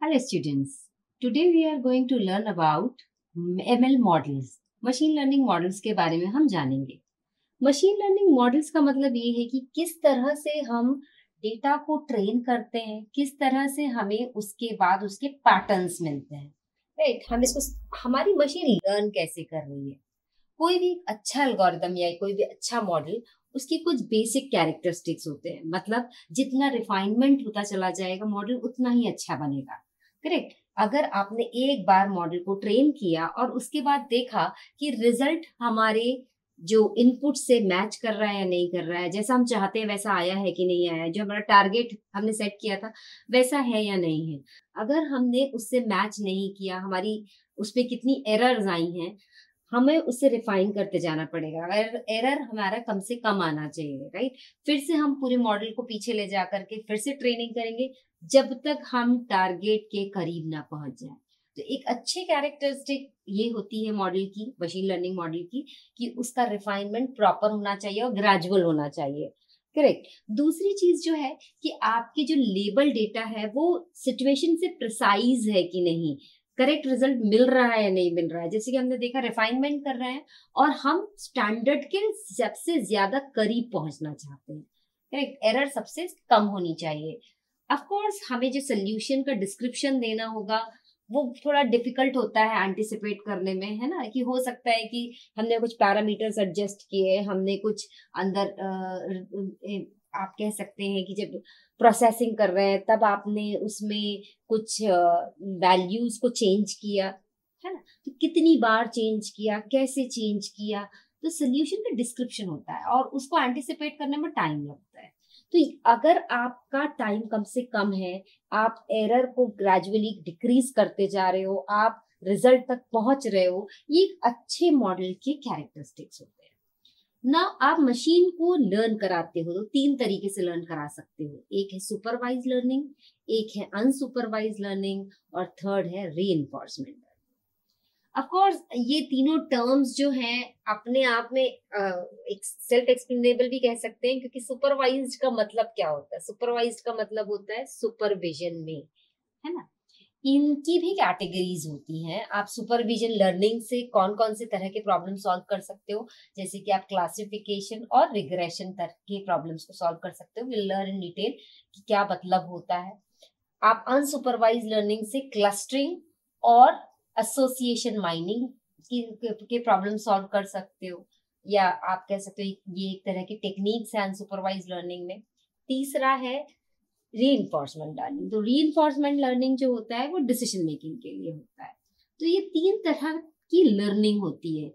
Hello students, today we are going to learn about ML models. Machine learning models के बारे में हम जानेंगे। मशीन लर्निंग मॉडल्स का मतलब ये है कि किस तरह से हम डेटा को ट्रेन करते हैं, किस तरह से हमें उसके बाद उसके पैटर्न्स मिलते हैं। राइट, हम इसको हमारी मशीन लर्न कैसे कर रही है। कोई भी अच्छा एल्गोरिदम या कोई भी अच्छा मॉडल, उसकी कुछ बेसिक कैरेक्टरिस्टिक्स होते हैं। मतलब जितना रिफाइनमेंट होता चला जाएगा मॉडल उतना ही अच्छा बनेगा। करेक्ट। अगर आपने एक बार मॉडल को ट्रेन किया और उसके बाद देखा कि रिजल्ट हमारे जो इनपुट से मैच कर रहा है या नहीं कर रहा है, जैसा हम चाहते हैं वैसा आया है कि नहीं आया है, जो हमारा टारगेट हमने सेट किया था वैसा है या नहीं है, अगर हमने उससे मैच नहीं किया, हमारी उसमें कितनी एरर्स आई हैं, हमें उससे रिफाइन करते जाना पड़ेगा। अगर एरर हमारा कम से कम आना चाहिए। राइट, फिर से हम पूरे मॉडल को पीछे ले जा करके फिर से ट्रेनिंग करेंगे जब तक हम टारगेट के करीब ना पहुंच जाए। तो एक अच्छे कैरेक्टरिस्टिक ये होती है मॉडल की, मशीन लर्निंग मॉडल की, कि उसका रिफाइनमेंट प्रॉपर होना चाहिए और ग्रेजुअल होना चाहिए। करेक्ट। दूसरी चीज जो है कि आपके जो लेबल डेटा है वो सिचुएशन से प्रिसाइज है कि नहीं, करेक्ट रिजल्ट मिल रहा है या नहीं मिल रहा है। जैसे कि हमने देखा रिफाइनमेंट कर रहे हैं और हम स्टैंडर्ड के सबसे ज्यादा करीब पहुंचना चाहते हैं। करेक्ट, एरर सबसे कम होनी चाहिए। ऑफ कोर्स हमें जो सोल्यूशन का डिस्क्रिप्शन देना होगा वो थोड़ा डिफिकल्ट होता है एंटिसिपेट करने में, है ना, कि हो सकता है कि हमने कुछ पैरामीटर्स एडजस्ट किए, हमने कुछ अंदर आप कह सकते हैं कि जब प्रोसेसिंग कर रहे हैं तब आपने उसमें कुछ वैल्यूज को चेंज किया, है ना, तो कितनी बार चेंज किया, कैसे चेंज किया, तो सोल्यूशन का डिस्क्रिप्शन होता है और उसको एंटिसिपेट करने में टाइम लगता है। तो अगर आपका टाइम कम से कम है, आप एरर को ग्रेजुअली डिक्रीज करते जा रहे हो, आप रिजल्ट तक पहुंच रहे हो, ये एक अच्छे मॉडल के कैरेक्टरिस्टिक्स होते हैं ना। आप मशीन को लर्न कराते हो तो तीन तरीके से लर्न करा सकते हो। एक है सुपरवाइज लर्निंग, एक है अनसुपरवाइज लर्निंग और थर्ड है रीइंफोर्समेंट। ऑफ कोर्स ये तीनों टर्म्स जो हैं अपने आप में एक सेल्फ एक्सप्लेनेबल भी कह सकते हैं, क्योंकि सुपरवाइज्ड का मतलब क्या होता है? सुपरवाइज्ड का मतलब होता है सुपरविजन में, है ना। इनकी भी कैटेगरीज होती हैं। आप सुपरविजन लर्निंग से कौन कौन से तरह के प्रॉब्लम सॉल्व कर सकते हो, जैसे कि आप क्लासिफिकेशन और रिग्रेशन तरह के प्रॉब्लम्स को सॉल्व कर सकते हो। विल लर्न इन डिटेल कि क्या मतलब होता है। आप अनसुपरवाइज लर्निंग से क्लस्टरिंग और एसोसिएशन माइनिंग के प्रॉब्लम सॉल्व कर सकते हो, या आप कह सकते हो ये एक तरह की टेक्निक्स है अनसुपरवाइज लर्निंग में। तीसरा है रीइंफोर्समेंट लर्निंग। तो रीइंफोर्समेंट लर्निंग जो होता है वो डिसीजन मेकिंग के लिए होता है। तो ये तीन तरह की लर्निंग होती है।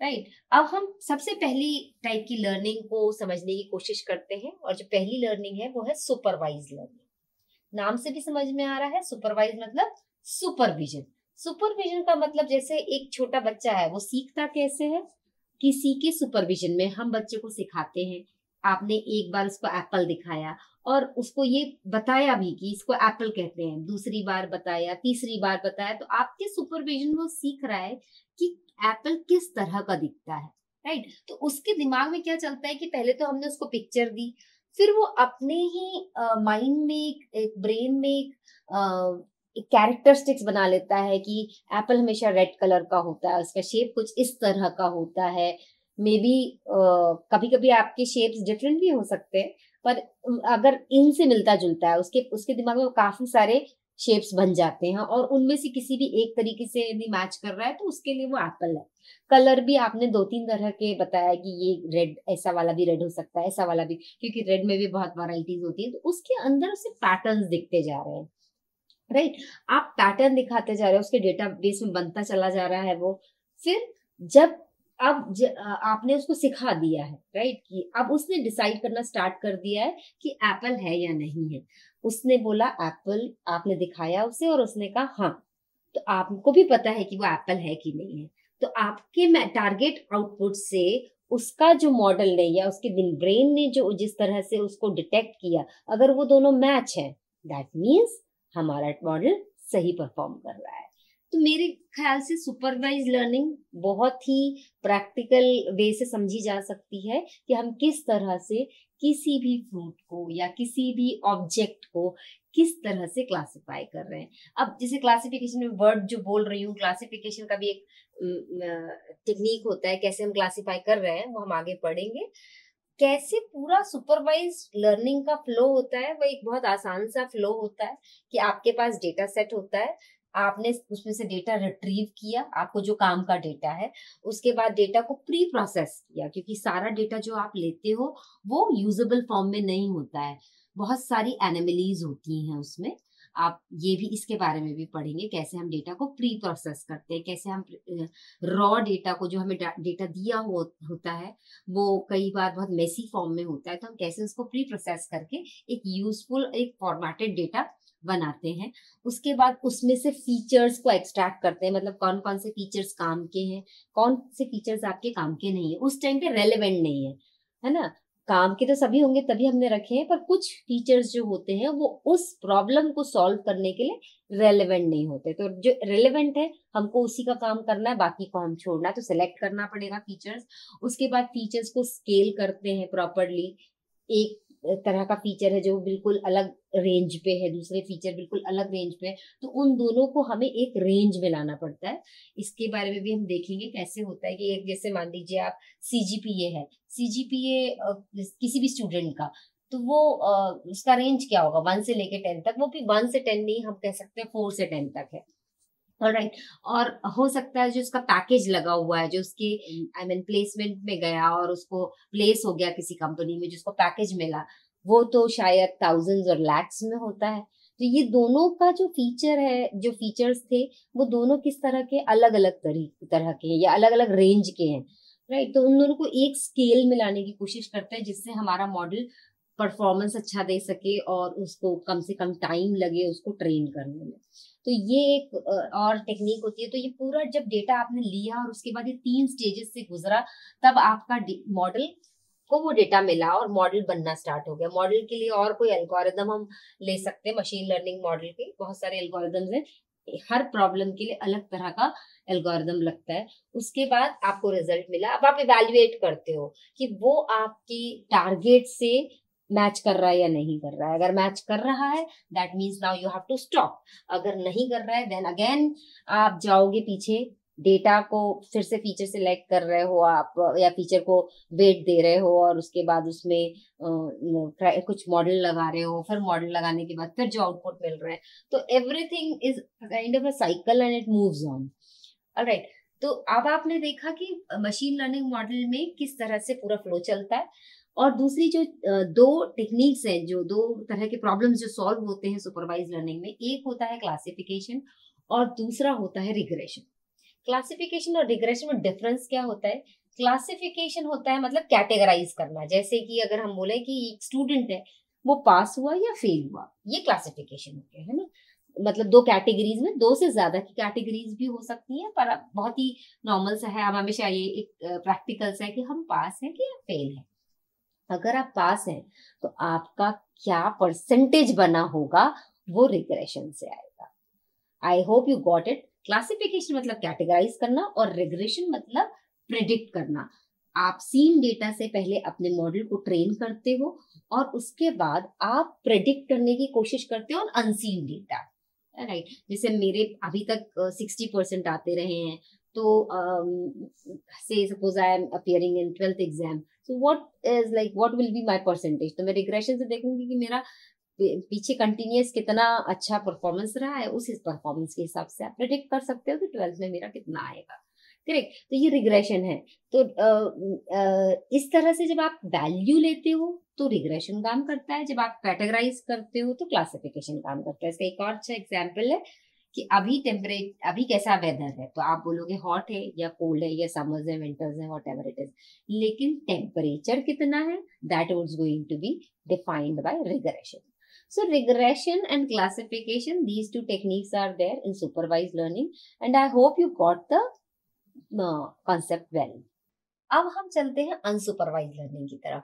राइट, अब हम सबसे पहली टाइप की लर्निंग को समझने की कोशिश करते हैं, और जो पहली लर्निंग है वो है सुपरवाइज लर्निंग। नाम से भी समझ में आ रहा है, सुपरवाइज मतलब सुपरविजन। सुपरविजन का मतलब जैसे एक छोटा बच्चा है वो सीखता कैसे है, किसी के सुपरविजन में हम बच्चे को सिखाते हैं। आपने एक बार उसको एप्पल दिखाया और उसको ये बताया भी कि इसको एप्पल कहते हैं, दूसरी बार बताया, तीसरी बार बताया, तो आपके सुपरविजन में वो सीख रहा है कि एप्पल किस तरह का दिखता है। राइट, तो उसके दिमाग में क्या चलता है कि पहले तो हमने उसको पिक्चर दी, फिर वो अपने ही माइंड में एक ब्रेन में एक कैरेक्टरिस्टिक्स बना लेता है कि एप्पल हमेशा रेड कलर का होता है, उसका शेप कुछ इस तरह का होता है। मे बी कभी कभी आपके शेप्स डिफरेंट भी हो सकते हैं, पर अगर इनसे मिलता जुलता है, उसके उसके दिमाग में काफी सारे शेप्स बन जाते हैं और उनमें से किसी भी एक तरीके से यदि मैच कर रहा है तो उसके लिए वो एप्पल है। कलर भी आपने दो तीन तरह के बताया कि ये रेड, ऐसा वाला भी रेड हो सकता है, ऐसा वाला भी, क्योंकि रेड में भी बहुत वैरायटीज होती है, तो उसके अंदर उसे पैटर्न्स दिखते जा रहे हैं। राइट, आप पैटर्न दिखाते जा रहे हो, उसके डेटाबेस में बनता चला जा रहा है वो। फिर जब आपने उसको सिखा दिया है, राइट, कि अब उसने डिसाइड करना स्टार्ट कर दिया है कि एप्पल है या नहीं है। उसने बोला एप्पल, आपने दिखाया उसे और उसने कहा हाँ, तो आपको भी पता है कि वो एप्पल है कि नहीं है। तो आपके टारगेट आउटपुट से उसका जो मॉडल ने या उसके दिन ब्रेन ने जो जिस तरह से उसको डिटेक्ट किया, अगर वो दोनों मैच है, दैट मीन्स हमारा मॉडल सही परफॉर्म कर रहा है। तो मेरे ख्याल से सुपरवाइज लर्निंग बहुत ही प्रैक्टिकल वे से समझी जा सकती है कि हम किस तरह से किसी भी फ्रूट को या किसी भी ऑब्जेक्ट को किस तरह से क्लासिफाई कर रहे हैं। अब जैसे क्लासिफिकेशन में वर्ड जो बोल रही हूँ, क्लासिफिकेशन का भी एक टेक्निक होता है, कैसे हम क्लासिफाई कर रहे हैं वो हम आगे पढ़ेंगे। कैसे पूरा सुपरवाइज लर्निंग का फ्लो होता है, वो एक बहुत आसान सा फ्लो होता है कि आपके पास डेटा सेट होता है, आपने उसमें से डेटा रिट्रीव किया, आपको जो काम का डेटा है, उसके बाद डेटा को प्री प्रोसेस किया, क्योंकि सारा डेटा जो आप लेते हो वो यूजेबल फॉर्म में नहीं होता है, बहुत सारी एनोमलीज होती हैं उसमें। आप ये भी इसके बारे में भी पढ़ेंगे, कैसे हम डेटा को प्री प्रोसेस करते हैं, कैसे हम रॉ डेटा को, जो हमें डेटा दिया होता है वो कई बार बहुत मेसी फॉर्म में होता है, तो हम कैसे उसको प्री प्रोसेस करके एक यूजफुल, एक फॉर्मेटेड डेटा बनाते हैं। उसके बाद उसमें से फीचर्स को एक्सट्रैक्ट करते हैं, मतलब कौन कौन से फीचर्स काम के हैं, कौन से फीचर्स आपके काम के नहीं है, उस टाइम पे रेलेवेंट नहीं है ना। काम के तो सभी होंगे तभी हमने रखे हैं, पर कुछ फीचर्स जो होते हैं वो उस प्रॉब्लम को सॉल्व करने के लिए रेलेवेंट नहीं होते, तो जो रेलेवेंट है हमको उसी का काम करना है, बाकी को हम छोड़ना है, तो सिलेक्ट करना पड़ेगा फीचर्स। उसके बाद फीचर्स को स्केल करते हैं प्रॉपरली। एक तरह का फीचर है जो बिल्कुल अलग रेंज पे है, दूसरे फीचर बिल्कुल अलग रेंज पे है, तो उन दोनों को हमें एक रेंज में लाना पड़ता है। इसके बारे में भी हम देखेंगे कैसे होता है कि एक, जैसे मान लीजिए आप सीजीपीए है, सीजीपीए किसी भी स्टूडेंट का, तो वो उसका रेंज क्या होगा, 1 से लेके 10 तक, वो भी 1 से 10 नहीं, हम कह सकते हैं 4 से 10 तक है। ऑलराइट। और हो सकता है जो उसका पैकेज लगा हुआ है, जो उसके आई मीन प्लेसमेंट में गया और उसको प्लेस हो गया किसी कंपनी में, जिसको पैकेज मिला, वो तो शायद थाउजेंड्स और लैक्स में होता है। तो ये दोनों का जो फीचर है, जो फीचर्स थे, वो दोनों किस तरह के, अलग अलग तरह के हैं या अलग अलग रेंज के हैं, राइट। तो उन दोनों को एक स्केल में लाने की कोशिश करते हैं, जिससे हमारा मॉडल परफॉर्मेंस अच्छा दे सके और उसको कम से कम टाइम लगे उसको ट्रेन करने में। तो ये एक और टेक्निक होती है। तो ये पूरा जब डेटा आपने लिया और उसके बाद ये 3 स्टेजेस से गुजरा, तब आपका मॉडल को वो डेटा मिला और मॉडल बनना स्टार्ट हो गया। मॉडल के लिए और कोई एल्गोरिदम हम ले सकते हैं, मशीन लर्निंग मॉडल के बहुत सारे एल्गोरिदम्स हैं, हर प्रॉब्लम के लिए अलग तरह का एल्गोरिदम लगता है। उसके बाद आपको रिजल्ट मिला, अब आप इवेल्युएट करते हो कि वो आपकी टारगेट से मैच कर रहा है या नहीं कर रहा है। अगर मैच कर रहा है, that means now you have to stop. अगर नहीं कर रहा है, देन अगेन आप जाओगे पीछे, डेटा को फिर से फीचर सिलेक्ट कर रहे हो आप, या फीचर को वेट दे रहे हो, और उसके बाद उसमें कुछ मॉडल लगा रहे हो, फिर मॉडल लगाने के बाद फिर जो आउटपुट मिल रहा है, तो everything is kind of a cycle and it moves on. Alright. तो अब आपने देखा कि मशीन लर्निंग मॉडल में किस तरह से पूरा फ्लो चलता है। और दूसरी जो दो टेक्निक्स हैं, जो दो तरह के प्रॉब्लम्स जो सॉल्व होते हैं सुपरवाइज लर्निंग में, एक होता है क्लासिफिकेशन और दूसरा होता है रिग्रेशन। क्लासिफिकेशन और रिग्रेशन में डिफरेंस क्या होता है? क्लासिफिकेशन होता है मतलब कैटेगराइज करना, जैसे कि अगर हम बोले कि एक स्टूडेंट है, वो पास हुआ या फेल हुआ, ये क्लासिफिकेशन हो गया, है ना। मतलब 2 कैटेगरीज में, 2 से ज्यादा की कैटेगरीज भी हो सकती हैं, पर बहुत ही नॉर्मल सा है, हम हमेशा ये एक प्रैक्टिकल सा है कि हम पास हैं कि फेल हैं। अगर आप पास हैं तो आपका क्या परसेंटेज बना होगा, वो रिग्रेशन से आएगा। I hope you got it. Classification मतलब कैटेगराइज करना और रिग्रेशन मतलब प्रिडिक्ट करना। आप सीन डेटा से पहले अपने मॉडल को ट्रेन करते हो और उसके बाद आप प्रिडिक्ट करने की कोशिश करते हो अनसीन डेटा, राइट। जैसे मेरे अभी तक 60% आते रहे हैं, तो से suppose I am appearing in 12th exam, so what will be my percentage. तो मैं रिग्रेशन से देखूंगी कि मेरा पीछे कंटिन्यूअस कितना अच्छा परफॉर्मेंस रहा है, उस परफॉर्मेंस के हिसाब से आप प्रेडिक्ट कर सकते हो कि 12th में मेरा कितना आएगा। करेक्ट। तो ये रिग्रेशन है। तो इस तरह से जब आप वैल्यू लेते हो तो रिग्रेशन काम करता है, जब आप कैटेगराइज करते हो तो क्लासिफिकेशन काम करता है। इसका एक और अच्छा एग्जाम्पल है कि अभी कैसा वेदर है, तो आप बोलोगे हॉट है या कोल्ड है या समर्स है विंटर्स है, वॉट एवर इट इज, लेकिन टेम्परेचर कितना है, that is going to be defined by regression. So regression and classification, these two techniques are there in supervised learning, and I hope you got the concept well. अब हम चलते हैं unsupervised learning की तरफ।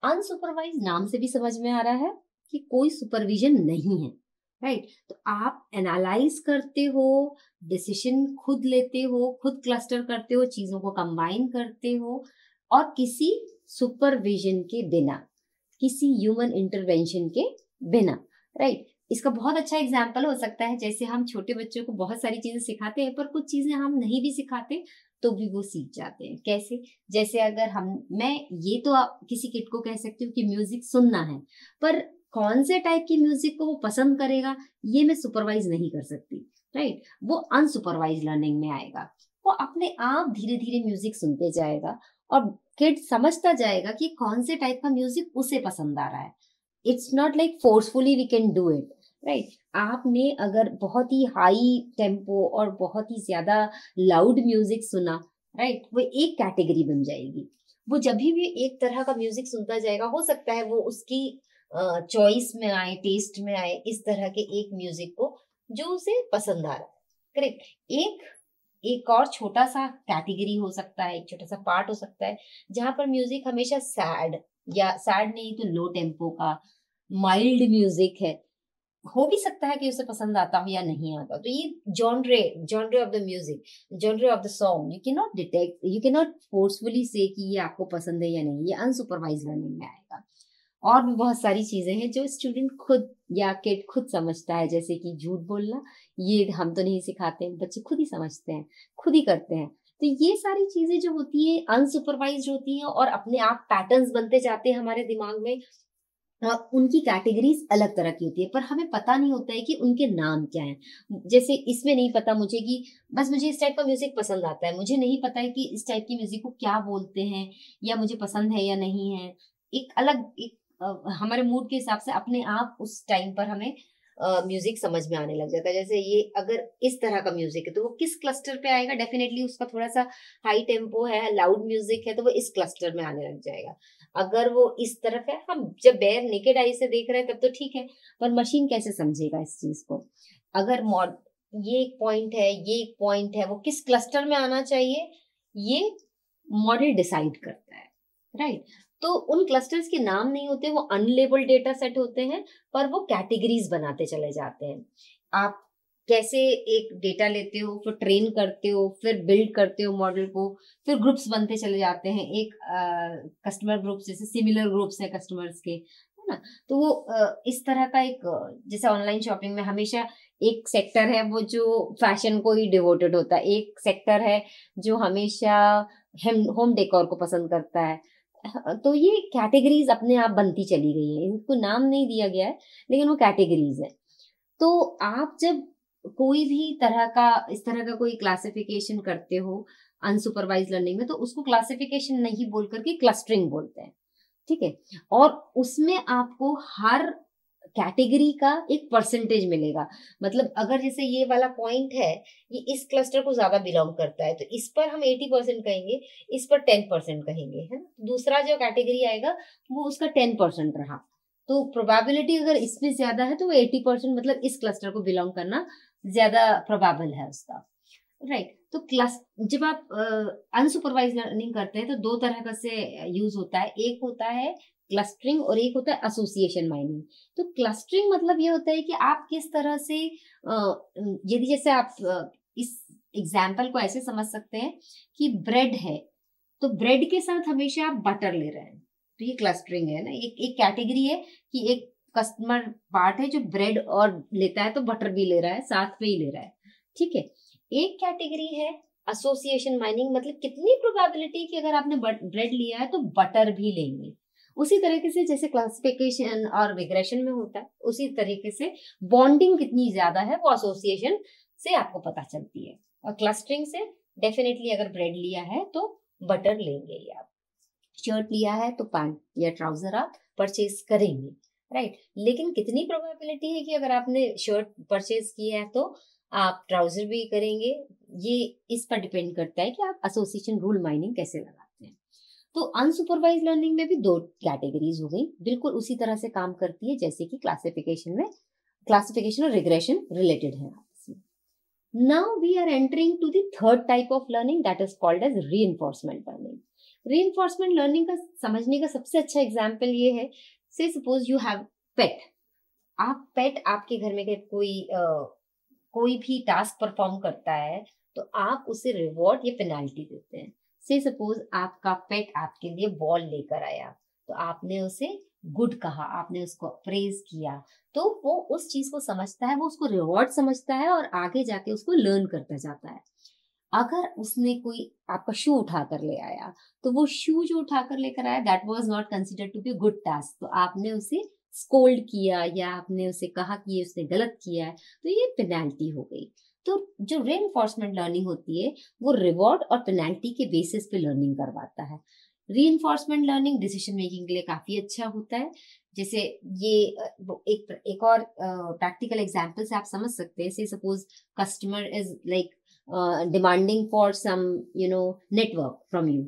Unsupervised नाम से भी समझ में आ रहा है कि कोई सुपरविजन नहीं है, राइट। तो आप एनालाइज करते हो, डिसीजन खुद लेते हो, खुद क्लस्टर करते हो, चीजों को कंबाइन करते हो, और किसी सुपरविजन के बिना, किसी ह्यूमन इंटरवेंशन के बिना, राइट। इसका बहुत अच्छा एग्जाम्पल हो सकता है, जैसे हम छोटे बच्चों को बहुत सारी चीजें सिखाते हैं, पर कुछ चीजें हम नहीं भी सिखाते तो भी वो सीख जाते हैं। कैसे? जैसे अगर मैं ये तो आप किसी किड को कह सकती हूँ कि म्यूजिक सुनना है, पर कौन से टाइप की म्यूजिक को वो पसंद करेगा ये मैं सुपरवाइज नहीं कर सकती, राइट। वो अनसुपरवाइज लर्निंग में आएगा। वो अपने आप धीरे धीरे म्यूजिक सुनते जाएगा और किड समझता जाएगा कि कौन से टाइप का म्यूजिक उसे पसंद आ रहा है। It's not like forcefully we can do it, right. आपने अगर बहुत ही हाई टेम्पो और बहुत ही ज्यादा लाउड म्यूजिक सुना, राइट, वो एक कैटेगरी बन जाएगी। वो जब भी एक तरह का म्यूजिक सुनता जाएगा, हो सकता है वो उसकी चॉइस में आए, टेस्ट में आए इस तरह के एक म्यूजिक को जो उसे पसंद आ रहा है, करेक्ट। एक एक और छोटा सा कैटेगरी हो सकता है, एक छोटा सा पार्ट हो सकता है जहां पर म्यूजिक हमेशा सैड, या सैड नहीं तो लो टेम्पो का माइल्ड म्यूजिक है, हो भी सकता है कि उसे पसंद आता हो या नहीं आता। तो ये genre genre of the music, genre of the song, you can not detect, you can not forcefully से कि ये आपको पसंद है या नहीं, ये अनसुपरवाइज लर्निंग में आएगा। और भी बहुत सारी चीजें हैं जो स्टूडेंट खुद या किड खुद समझता है, जैसे कि झूठ बोलना, ये हम तो नहीं सिखाते हैं, बच्चे खुद ही समझते हैं, खुद ही करते हैं। तो ये सारी चीजें जो होती है अनसुपरवाइज होती हैं और अपने आप पैटर्न्स बनते जाते हैं हमारे दिमाग में। उनकी कैटेगरीज अलग तरह की होती है, पर हमें पता नहीं होता है कि उनके नाम क्या हैं। जैसे इसमें नहीं पता मुझे कि बस मुझे इस टाइप का म्यूजिक पसंद आता है, मुझे नहीं पता है कि इस टाइप की म्यूजिक को क्या बोलते हैं या मुझे पसंद है या नहीं है। एक अलग एक हमारे मूड के हिसाब से अपने आप उस टाइम पर हमें म्यूजिक समझ में आने लग जाता है। जैसे ये अगर इस तरह का म्यूजिक है तो वो किस क्लस्टर पे आएगा, डेफिनेटली उसका थोड़ा सा हाई टेम्पो है, लाउड म्यूजिक है, तो वो इस क्लस्टर में आने लग जाएगा। अगर वो इस तरफ है, हम जब बेयर नेकेड आई से देख रहे हैं तब तो ठीक है, पर मशीन कैसे समझेगा इस चीज को? अगर ये एक पॉइंट है, ये एक पॉइंट है, वो किस क्लस्टर में आना चाहिए ये मॉडल डिसाइड करता है, राइट। तो उन क्लस्टर्स के नाम नहीं होते, वो अनलेबल्ड डेटा सेट होते हैं, पर वो कैटेगरीज बनाते चले जाते हैं। आप कैसे एक डेटा लेते हो, फिर ट्रेन करते हो, फिर बिल्ड करते हो मॉडल को, फिर ग्रुप्स बनते चले जाते हैं, एक कस्टमर ग्रुप्स, जैसे सिमिलर ग्रुप्स है कस्टमर्स के, है ना। तो वो इस तरह का एक जैसे ऑनलाइन शॉपिंग में हमेशा एक सेक्टर है वो जो फैशन को ही डिवोटेड होता है, एक सेक्टर है जो हमेशा होम डेकोर को पसंद करता है। तो ये कैटेगरीज अपने आप बनती चली गई है, इनको नाम नहीं दिया गया है लेकिन वो कैटेगरीज है। तो आप जब कोई भी तरह का इस तरह का कोई क्लासिफिकेशन करते हो अनसुपरवाइज लर्निंग में, तो उसको क्लासिफिकेशन नहीं बोल करके क्लस्टरिंग बोलते हैं, ठीक है। और उसमें आपको हर कैटेगरी का एक परसेंटेज मिलेगा। मतलब अगर जैसे ये वाला पॉइंट है, ये इस क्लस्टर को ज्यादा बिलोंग करता है, तो इस पर हम 80% कहेंगे, इस पर 10% कहेंगे, है ना। दूसरा जो कैटेगरी आएगा वो उसका 10% रहा, तो प्रोबेबिलिटी अगर इसमें ज्यादा है तो वो 80%, मतलब इस क्लस्टर को बिलोंग करना ज्यादा प्रोबेबल है उसका, राइट। तो क्लस जब आप अनसुपरवाइज लर्निंग करते हैं तो दो तरह का से यूज होता है, एक होता है क्लस्टरिंग और एक होता है एसोसिएशन माइनिंग। तो क्लस्टरिंग मतलब ये होता है कि आप किस तरह से यदि जैसे आप इस एग्जाम्पल को ऐसे समझ सकते हैं कि ब्रेड है, तो ब्रेड के साथ हमेशा आप बटर ले रहे हैं, तो ये क्लस्टरिंग है ना। एक कैटेगरी है कि एक कस्टमर पार्ट है जो ब्रेड और लेता है तो बटर भी ले रहा है, साथ में ही ले रहा है, ठीक है। एक कैटेगरी है एसोसिएशन माइनिंग, मतलब कितनी प्रोबेबिलिटी कि अगर आपने ब्रेड लिया है तो बटर भी लेंगे। उसी तरीके से जैसे क्लासिफिकेशन और रिग्रेशन में होता है, उसी तरीके से बॉन्डिंग कितनी ज्यादा है वो एसोसिएशन से आपको पता चलती है। और क्लस्टरिंग से डेफिनेटली अगर ब्रेड लिया है तो बटर लेंगे ही आप, शर्ट लिया है तो पैंट या ट्राउजर आप परचेज करेंगे, राइट। लेकिन कितनी प्रोबेबिलिटी है कि अगर आपने शर्ट परचेज किया है तो आप ट्राउजर भी करेंगे, ये इस पर डिपेंड करता है कि आप एसोसिएशन रूल माइनिंग कैसे लगाते हैं। तो अनसुपरवाइज लर्निंग में भी दो कैटेगरीज हो गई, बिल्कुल उसी तरह से काम करती है जैसे कि क्लासिफिकेशन में, क्लासिफिकेशन और रिग्रेशन रिलेटेड है आपस में। Now we are entering to the third type of learning, that is called as reinforcement learning. Reinforcement learning का समझने का सबसे अच्छा एग्जाम्पल ये है, से सपोज यू हैव पेट, आप पेट आपके घर में के कोई भी टास्क परफॉर्म करता है तो आप उसे रिवॉर्ड या पेनाल्टी देते हैं। से सपोज आपका पेट आपके लिए बॉल लेकर आया तो आपने उसे गुड कहा, आपने उसको प्रेज किया, तो वो उस चीज को समझता है, वो उसको रिवॉर्ड समझता है और आगे जाके उसको लर्न करता जाता है। अगर उसने कोई आपका शू उठाकर ले आया तो वो शू जो उठाकर लेकर आया that was not considered to be good task, तो आपने उसे स्कोल्ड किया या आपने उसे कहा कि ये उसने गलत किया है, तो ये पेनाल्टी हो गई। तो जो रीइंफोर्समेंट लर्निंग होती है वो रिवॉर्ड और पेनाल्टी के बेसिस पे लर्निंग करवाता है। रीइंफोर्समेंट लर्निंग डिसीजन मेकिंग के लिए काफी अच्छा होता है। जैसे ये एक और प्रैक्टिकल एग्जांपल से आप समझ सकते हैं। Say suppose customer is like demanding for some network from you,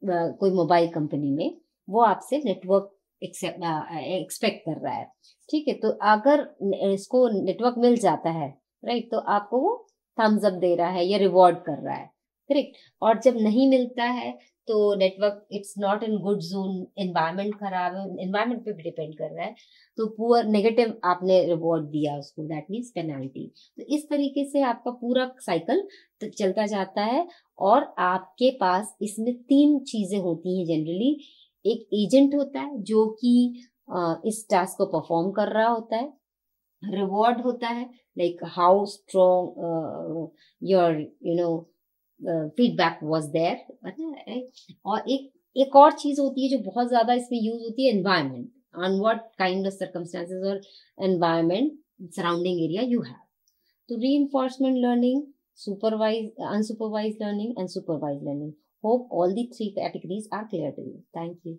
कोई मोबाइल कंपनी में वो आपसे नेटवर्क एक्सपेक्ट कर रहा है, ठीक है। तो अगर इसको नेटवर्क मिल जाता है, राइट, तो आपको वो थम्स अप दे रहा है या रिवॉर्ड कर रहा है, करेक्ट। और जब नहीं मिलता है तो network it's not in good zone, environment खराब है, एनवायरनमेंट पे भी डिपेंड कर रहा है, तो पुअर नेगेटिव आपने रिवॉर्ड दिया उसको, दैट मीन्स पेनाल्टी। तो इस तरीके से आपका पूरा साइकिल चलता जाता है। और आपके पास इसमें 3 चीजें होती हैं जनरली। एक एजेंट होता है जो कि इस टास्क को परफॉर्म कर रहा होता है, रिवॉर्ड होता है like how strong your feedback was there, और एक और चीज होती है जो बहुत ज्यादा इसमें यूज होती है, environment, on what kind of circumstances और environment surrounding area you have. तो reinforcement learning, supervised, unsupervised learning and supervised learning. Hope all the 3 categories are clear to you. Thank you.